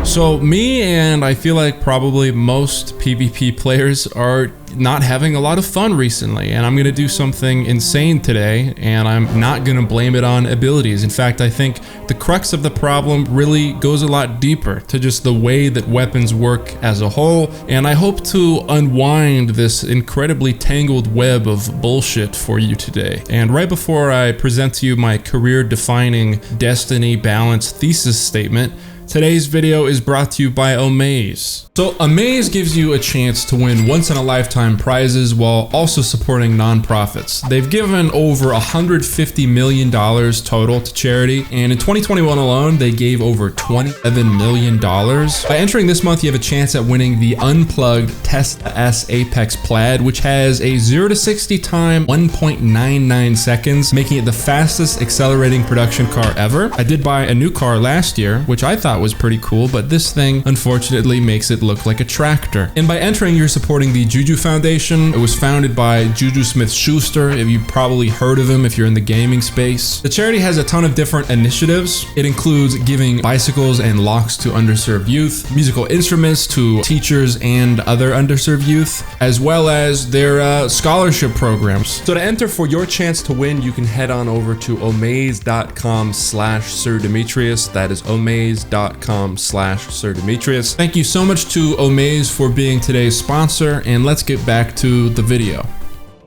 So me and I feel like probably most PvP players are not having a lot of fun recently, and I'm gonna do something insane today, and I'm not gonna blame it on abilities. In fact, I think the crux of the problem really goes a lot deeper to just the way that weapons work as a whole, and I hope to unwind this incredibly tangled web of bullshit for you today. And right before I present to you my career-defining Destiny balance thesis statement, today's video is brought to you by Omaze. So Omaze gives you a chance to win once-in-a-lifetime prizes while also supporting nonprofits. They've given over $150 million total to charity, and in 2021 alone, they gave over $27 million. By entering this month, you have a chance at winning the unplugged Tesla S Apex Plaid, which has a 0 to 60 time 1.99 seconds, making it the fastest accelerating production car ever. I did buy a new car last year, which I thought was pretty cool, but this thing unfortunately makes it look like a tractor. And by entering, you're supporting the Juju Foundation. It was founded by Juju Smith-Schuster. If you've probably heard of him if you're in the gaming space. The charity has a ton of different initiatives. It includes giving bicycles and locks to underserved youth, musical instruments to teachers and other underserved youth, as well as their scholarship programs. So to enter for your chance to win, you can head on over to omaze.com/Sir Demetrius. That is omaze.com/Sir Demetrius. Thank you so much to Omaze for being today's sponsor, and let's get back to the video.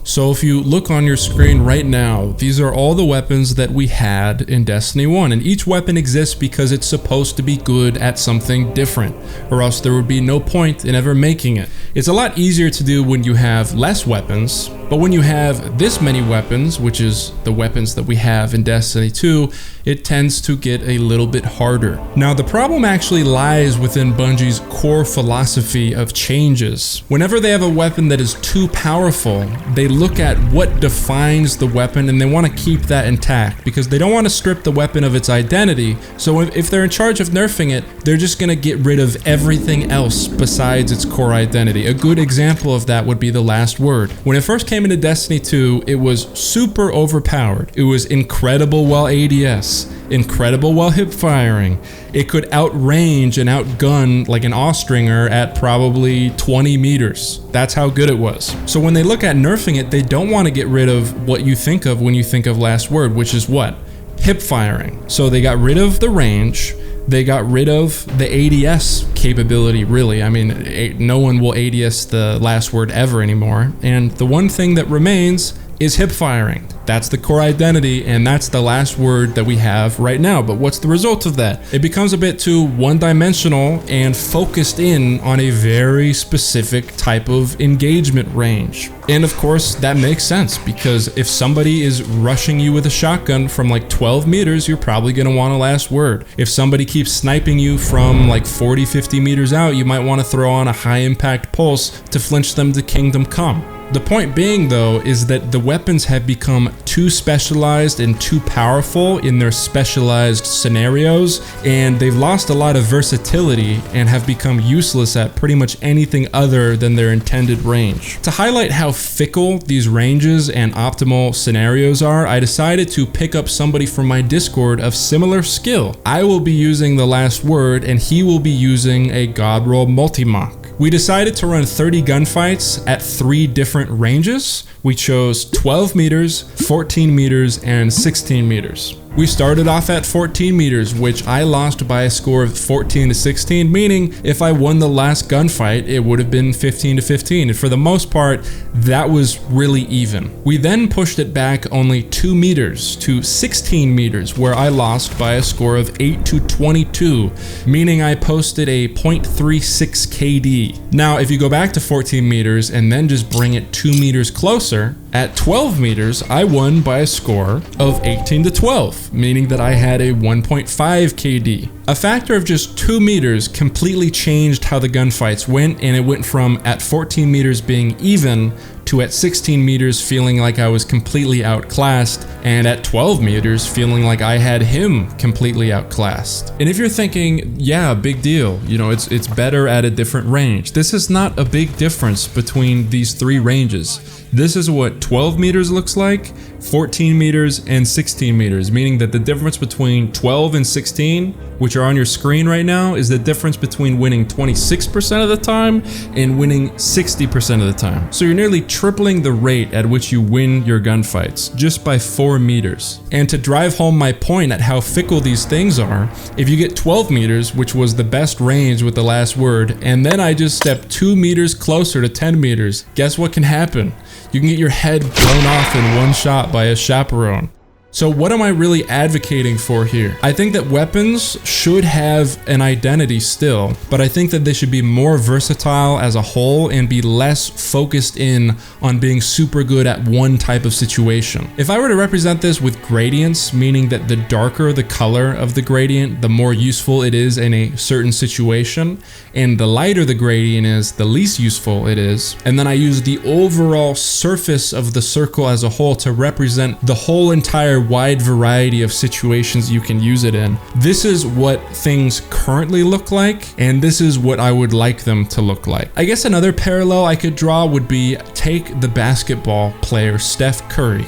So if you look on your screen right now, these are all the weapons that we had in Destiny 1, and each weapon exists because it's supposed to be good at something different, or else there would be no point in ever making it. It's a lot easier to do when you have less weapons, but when you have this many weapons, which is the weapons that we have in Destiny 2, it tends to get a little bit harder. Now, the problem actually lies within Bungie's core philosophy of changes. Whenever they have a weapon that is too powerful, they look at what defines the weapon and they want to keep that intact because they don't want to strip the weapon of its identity. So if they're in charge of nerfing it, they're just going to get rid of everything else besides its core identity. A good example of that would be the Last Word. When it first came into Destiny 2, it was super overpowered. It was incredible while ADS, incredible while hip firing. It could outrange and outgun like an Austringer at probably 20 meters. That's how good it was. So when they look at nerfing it, they don't want to get rid of what you think of when you think of Last Word, which is what? Hip firing. So they got rid of the range. They got rid of the ADS capability, really. I mean, no one will ADS the Last Word ever anymore. And the one thing that remains is hip firing. That's the core identity, and that's the Last Word that we have right now. But what's the result of that? It becomes a bit too one-dimensional and focused in on a very specific type of engagement range. And of course, that makes sense, because if somebody is rushing you with a shotgun from like 12 meters, you're probably gonna want a Last Word. If somebody keeps sniping you from like 40, 50 meters out, you might want to throw on a high-impact pulse to flinch them to Kingdom Come. The point being, though, is that the weapons have become too specialized and too powerful in their specialized scenarios, and they've lost a lot of versatility and have become useless at pretty much anything other than their intended range. To highlight how fickle these ranges and optimal scenarios are, I decided to pick up somebody from my Discord of similar skill. I will be using the Last Word, and he will be using a Godroll Multi-Mach. We decided to run 30 gunfights at 3 different ranges. We chose 12 meters, 14 meters, and 16 meters. We started off at 14 meters, which I lost by a score of 14 to 16, meaning if I won the last gunfight, it would have been 15 to 15. And for the most part, that was really even. We then pushed it back only 2 meters to 16 meters, where I lost by a score of 8 to 22, meaning I posted a 0.36 KD. Now, if you go back to 14 meters and then just bring it 2 meters closer, at 12 meters, I won by a score of 18 to 12, meaning that I had a 1.5 KD. A factor of just 2 meters completely changed how the gunfights went, and it went from at 14 meters being even to at 16 meters feeling like I was completely outclassed, and at 12 meters feeling like I had him completely outclassed. And if you're thinking, yeah, big deal, you know, it's better at a different range. This is not a big difference between these 3 ranges. This is what 12 meters looks like, 14 meters, and 16 meters, meaning that the difference between 12 and 16 which are on your screen right now, is the difference between winning 26% of the time and winning 60% of the time. So you're nearly tripling the rate at which you win your gunfights just by 4 meters. And to drive home my point at how fickle these things are, if you get 12 meters, which was the best range with the last word, and then I just step 2 meters closer to 10 meters, guess what can happen? You can get your head blown off in one shot by a chaperone. So what am I really advocating for here? I think that weapons should have an identity still, but I think that they should be more versatile as a whole and be less focused in on being super good at one type of situation. If I were to represent this with gradients, meaning that the darker the color of the gradient, the more useful it is in a certain situation, and the lighter the gradient is, the least useful it is, and then I use the overall surface of the circle as a whole to represent the whole entire wide variety of situations you can use it in. This is what things currently look like, and this is what I would like them to look like. I guess another parallel I could draw would be take the basketball player Steph Curry.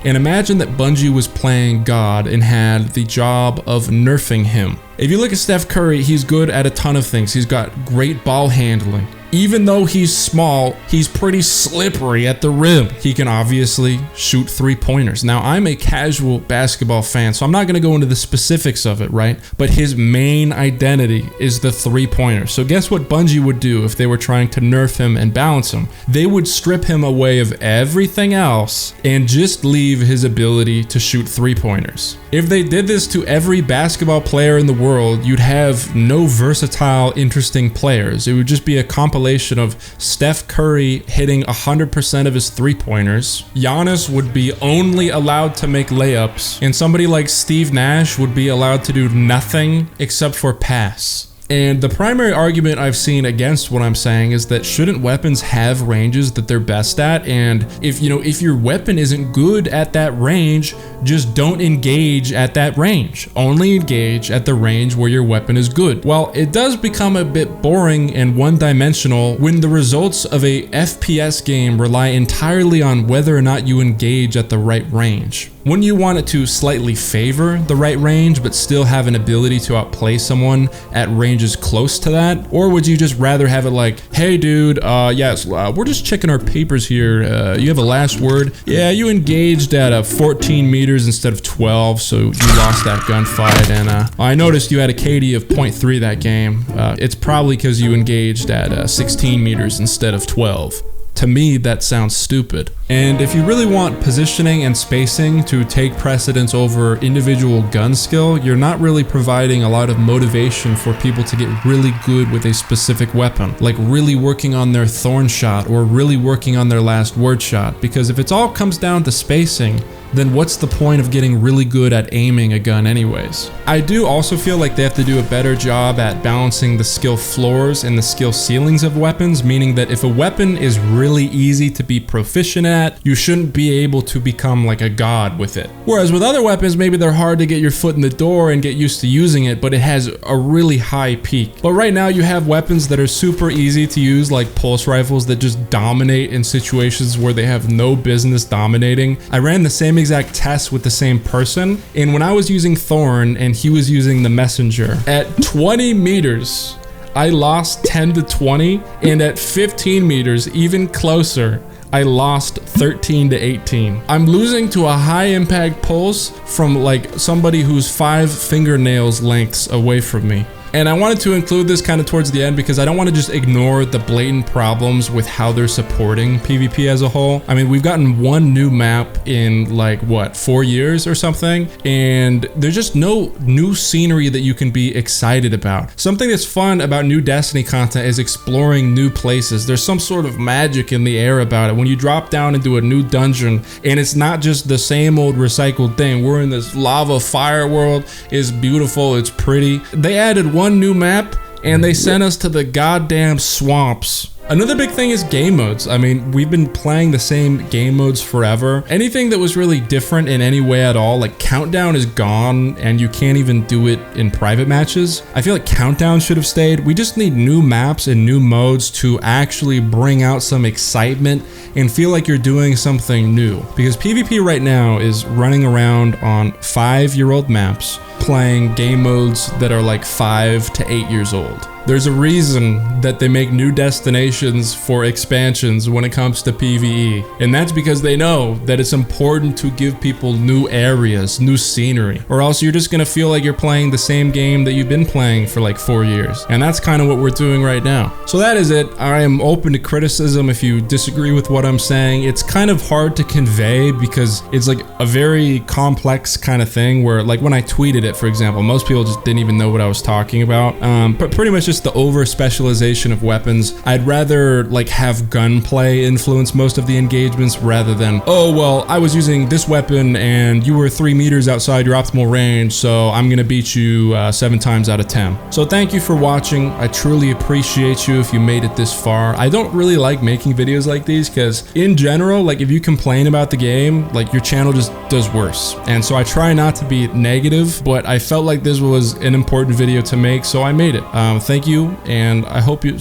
And imagine that Bungie was playing God and had the job of nerfing him. If you look at Steph Curry, he's good at a ton of things. He's got great ball handling. Even though he's small, he's pretty slippery at the rim. He can obviously shoot 3-pointers. Now, I'm a casual basketball fan, so I'm not going to go into the specifics of it, right? But his main identity is the 3-pointer. So guess what Bungie would do if they were trying to nerf him and balance him? They would strip him away of everything else and just leave his ability to shoot 3-pointers. If they did this to every basketball player in the world, you'd have no versatile, interesting players. It would just be a compilation of Steph Curry hitting 100% of his 3-pointers. Giannis would be only allowed to make layups, and somebody like Steve Nash would be allowed to do nothing except for pass. And the primary argument I've seen against what I'm saying is that shouldn't weapons have ranges that they're best at? And if your weapon isn't good at that range, just don't engage at that range. Only engage at the range where your weapon is good. Well, it does become a bit boring and one-dimensional when the results of a FPS game rely entirely on whether or not you engage at the right range. Wouldn't you want it to slightly favor the right range but still have an ability to outplay someone at ranges close to that? Or would you just rather have it like, hey dude, we're just checking our papers here, you have a last word? Yeah, you engaged at 14 meters instead of 12, so you lost that gunfight, and I noticed you had a KD of 0.3 that game. It's probably because you engaged at 16 meters instead of 12. To me, that sounds stupid. And if you really want positioning and spacing to take precedence over individual gun skill, you're not really providing a lot of motivation for people to get really good with a specific weapon, like really working on their thorn shot or really working on their last word shot. Because if it all comes down to spacing, then what's the point of getting really good at aiming a gun anyways? I do also feel like they have to do a better job at balancing the skill floors and the skill ceilings of weapons, meaning that if a weapon is really easy to be proficient at, you shouldn't be able to become like a god with it. Whereas with other weapons, maybe they're hard to get your foot in the door and get used to using it, but it has a really high peak. But right now you have weapons that are super easy to use, like pulse rifles that just dominate in situations where they have no business dominating. I ran the same exact test with the same person, and when I was using Thorn and he was using the Messenger, at 20 meters I lost 10 to 20, and at 15 meters, even closer, I lost 13 to 18. I'm losing to a high impact pulse from like somebody who's 5 fingernails lengths away from me. And I wanted to include this kind of towards the end because I don't want to just ignore the blatant problems with how they're supporting PvP as a whole. I mean, we've gotten one new map in like, what, 4 years or something? And there's just no new scenery that you can be excited about. Something that's fun about new Destiny content is exploring new places. There's some sort of magic in the air about it. When you drop down into a new dungeon and it's not just the same old recycled thing. We're in this lava fire world. It's beautiful. It's pretty. They added one new map and they sent us to the goddamn swamps. Another big thing is game modes. I mean, we've been playing the same game modes forever. Anything that was really different in any way at all, like Countdown is gone and you can't even do it in private matches. I feel like Countdown should have stayed. We just need new maps and new modes to actually bring out some excitement and feel like you're doing something new. Because PvP right now is running around on 5-year-old maps, playing game modes that are like 5 to 8 years old. There's a reason that they make new destinations for expansions when it comes to PvE, and that's because they know that it's important to give people new areas, new scenery, or else you're just gonna feel like you're playing the same game that you've been playing for like 4 years, and that's kind of what we're doing right now. So that is it. I am open to criticism if you disagree with what I'm saying. It's kind of hard to convey because it's like a very complex kind of thing where, like, when I tweeted it, for example, most people just didn't even know what I was talking about. But pretty much just the over specialization of weapons. I'd rather like have gunplay influence most of the engagements rather than, oh well, I was using this weapon and you were 3 meters outside your optimal range, so I'm gonna beat you 7 times out of 10. So thank you for watching. I truly appreciate you if you made it this far. I don't really like making videos like these because in general, like, if you complain about the game, like, your channel just does worse. And so I try not to be negative, but I felt like this was an important video to make, so I made it. Thank you, and I hope you